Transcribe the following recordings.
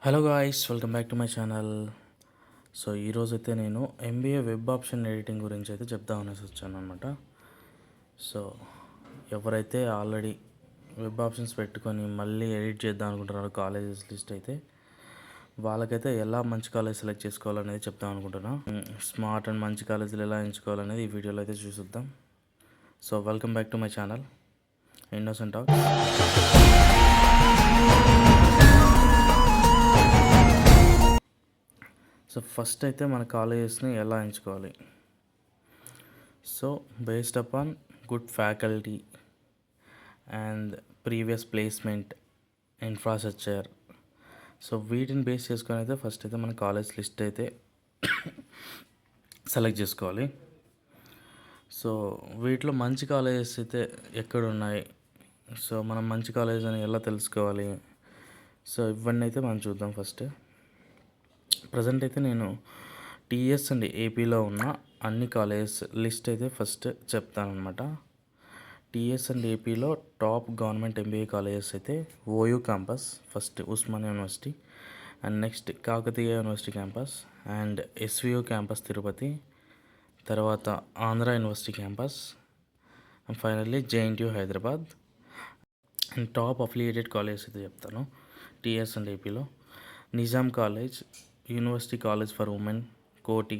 Hello guys, welcome back to my channel. So ఈరోజైతే నేను MBA web option editing గురించి అయితే చెప్దాం అనేసి వచ్చాను అనమాట. సో ఎవరైతే ఆల్రెడీ వెబ్ ఆప్షన్స్ పెట్టుకొని మళ్ళీ ఎడిట్ చేద్దాం అనుకుంటున్నారో కాలేజెస్ లిస్ట్ అయితే వాళ్ళకైతే ఎలా మంచి కాలేజ్ సెలెక్ట్ చేసుకోవాలనేది చెప్దాం అనుకుంటున్నాను. స్మార్ట్ అండ్ మంచి కాలేజీలు ఎలా ఎంచుకోవాలనేది ఈ వీడియోలో అయితే చూసిద్దాం. So welcome back to my channel innocent talk. So first అయితే మన కాలేజెస్ని ఎలా ఎంచుకోవాలి. So based upon good faculty and previous placement, infrastructure, so వీటిని బేస్ చేసుకొని అయితే ఫస్ట్ అయితే మన కాలేజ్ లిస్ట్ అయితే సెలెక్ట్ చేసుకోవాలి. సో వీటిలో మంచి కాలేజెస్ అయితే ఎక్కడ ఉన్నాయి, సో మనం మంచి కాలేజ్ అని ఎలా తెలుసుకోవాలి, సో ఇవన్నీ అయితే మనం చూద్దాం. ఫస్ట్ ప్రజెంట్ అయితే నేను టీఎస్ అండ్ ఏపీలో ఉన్న అన్ని కాలేజెస్ లిస్ట్ అయితే ఫస్ట్ చెప్తాను అనమాట. టీఎస్ అండ్ ఏపీలో టాప్ గవర్నమెంట్ ఎంబీఏ కాలేజెస్ అయితే OU campus, first Osmania University, and next Kakatiya University campus, and SVU campus Tirupati, తర్వాత Andhra University campus, and finally JNTU Hyderabad. And top affiliated colleges అయితే చెప్తాను. టీఎస్ అండ్ ఏపీలో Nizam College, University College for Women Koti,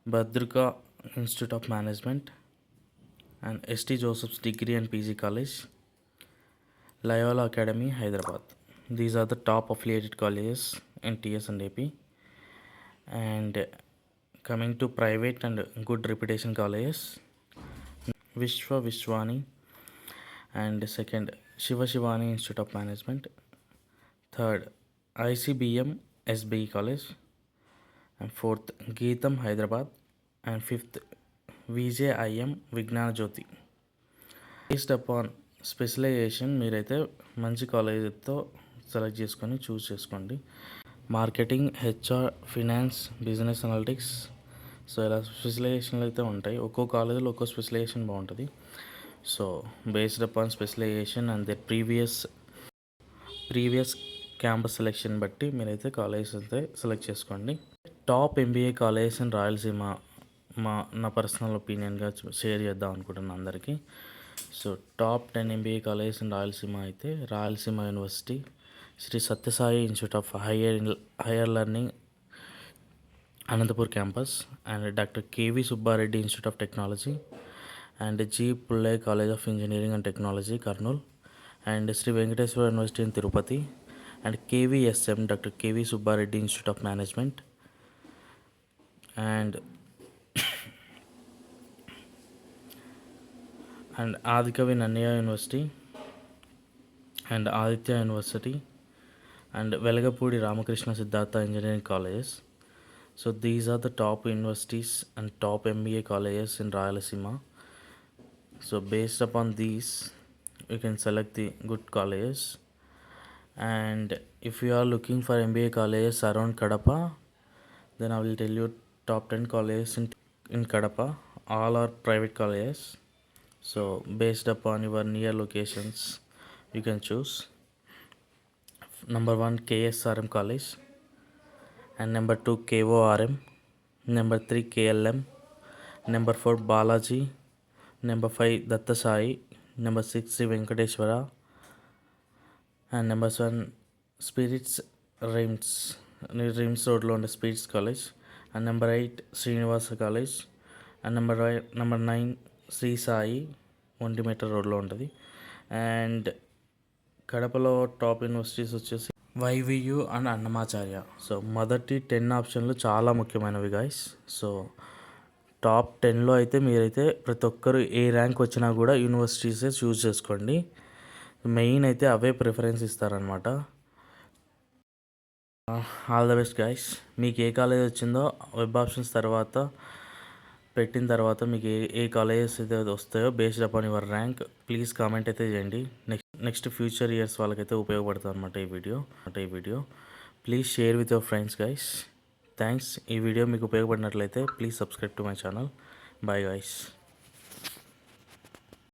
Bhadrika Institute of Management, and ST Joseph's degree and PG college, Loyola Academy Hyderabad. These are the top affiliated colleges in TS and AP. And coming to private and good reputation colleges, Vishwani, and second Shivani institute of management, third ICBM SBE college, and fourth గీతం Hyderabad, and fifth VJIM విజ్ఞాన జ్యోతి. Based upon specialisation మీరైతే మంచి కాలేజీతో select చేసుకొని చూస్ చేసుకోండి. Marketing, HR, finance, business analytics, so ఇలా స్పెషలైజేషన్లు అయితే ఉంటాయి. ఒక్కో కాలేజీలో ఒక్కో స్పెషలైజేషన్ బాగుంటుంది. So based upon specialisation and there previous campus selection బట్టి మీరైతే కాలేజెస్ అయితే సెలెక్ట్ చేసుకోండి. Top MBA colleges in Rayalaseema నా పర్సనల్ ఒపీనియన్గా షేర్ చేద్దాం అనుకుంటున్నాను అందరికీ. So top 10 MBA colleges in Rayalaseema అయితే Rayalaseema university, Shri Sathya Sai institute of higher learning Anantapur campus, and doctor KV Subbareddy Institute of technology, and G Pullaiah College of Engineering and Technology Kurnool, and Shri Venkateswara University in Tirupati, and KVSM doctor KV Subbareddy Institute of Management, and Adikavi Nannaya University, and Aditya University, and Velagapudi Ramakrishna Siddhartha engineering colleges. So these are the top universities and top MBA colleges in Rayalaseema. So based upon these you can select the good colleges. And if you are looking for MBA colleges around Kadapa, then I will tell you top 10 colleges in Kadapa. All are private colleges. So based upon your near locations you can choose. Number 1 KSRM college, and number 2 KORM, number 3 KLM, number 4 Balaji, number 5 Datta Sai, number 6 Sri Venkateshwara, and number 7 Spirits Rims రోడ్లో ఉండే spirits college, and number 8 Srinivasa college, and number 9 Shri Sai ఒంటిమీటర్ రోడ్లో ఉంటుంది. And కడపలో top universities వచ్చేసి YVU and Annamacharya. So మొదటి 10 ఆప్షన్లు చాలా ముఖ్యమైనవి గాయస్. సో టాప్ 10లో అయితే మీరైతే ప్రతి ఒక్కరు ఏ ర్యాంక్ వచ్చినా కూడా యూనివర్సిటీసే చూస్ చేసుకోండి. మెయిన్ అయితే అవే ప్రిఫరెన్స్ ఇస్తారనమాట. All the best guys. మీకు ఏ కాలేజ్ వచ్చిందో వెబ్ ఆప్షన్స్ పెట్టిన తర్వాత మీకు ఏ కాలేజెస్ అయితే వస్తాయో based upon your rank please comment అయితే చేయండి. నెక్స్ట్ ఫ్యూచర్ ఇయర్స్ వాళ్ళకైతే ఉపయోగపడుతుంది అనమాట ఈ video. Please share with your friends guys. Thanks. ఈ వీడియో మీకు ఉపయోగపడినట్లయితే please subscribe to my channel. Bye guys.